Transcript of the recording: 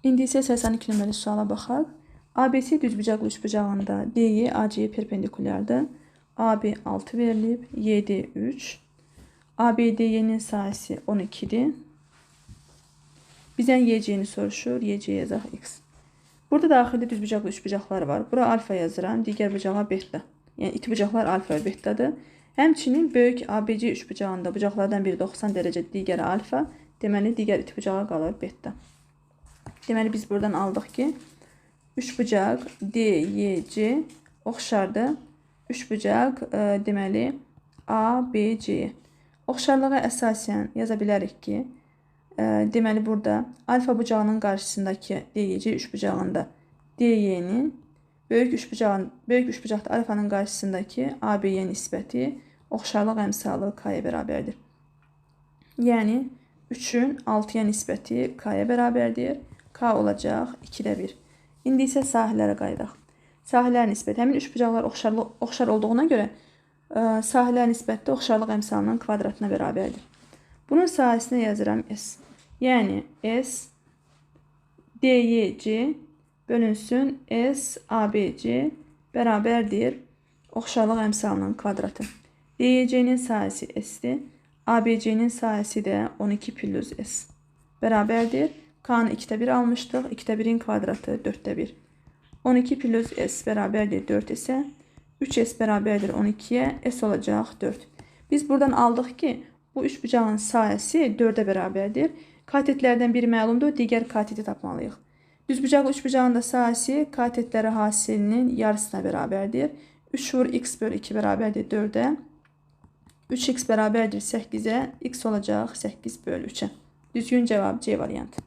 İndi isə 82 nömrəli suala baxaq. ABC düzbucaqlı üçbucağında DY AC-yə perpendikulyardır. AB 6 verilib, YD 3. ABDY-nin sahəsi 12-dir. Bizdən YC-ni soruşur. YC yazaq X. Burada daxildə düzbucaqlı üçbucaqlar var. Bura alfa yazıram. Digər bucağa beta. Yəni iti bucaqlar alfa və betadır. Həmçinin böyük ABC üçbucağında bucaqlardan biri 90 dərəcə, digəri alfa. Deməli, digər iti bucağa qalır beta. Deməli, biz buradan aldıq ki, üçbucaq DYC oxşardır. Üçbucaq deməli ABC. Oxşarlığa əsasən yaza bilərik ki, deməli burada alfa bucağının qarşısındakı DYC üçbucağında DY-nin böyük üçbucaqda alfanın qarşısındakı AB-yə nisbəti oxşarlıq əmsalı K-yə bərabərdir. Yəni 3-ün 6-ya nisbəti K-yə bərabərdir. K olacaq 2-də 1. İndi isə sahələrə qayıdaq. Sahələr nisbəti. Həmin üçbucaqlar oxşar olduğuna görə sahələr nisbətdə oxşarlıq əmsalının kvadratına bərabərdir. Bunun sahəsinə yazıram S. Yəni S DYC bölünsün S ABC bərabərdir oxşarlıq əmsalının kvadratı. DYC-nin sahəsi S-dir. ABC-nin sahəsi də 12 plus S bərabərdir. K-nı 2-də 1 almışdıq. 2-də 1-in kvadratı 4-də 1. 12 plus S bərabərdir 4 isə 3S bərabərdir 12-yə. S olacaq 4. Biz buradan aldıq ki, bu üçbucağın sahəsi 4-ə bərabərdir. Katetlərdən biri məlumdur, digər kateti tapmalıyıq. Düzbucaqlı üçbucağın da sahəsi katetləri hasilinin yarısına bərabərdir. 3 vur x bölü 2 bərabərdir 4-ə. 3x bərabərdir 8-ə. X olacaq 8 bölü 3-ə. Düzgün cavab C variantı.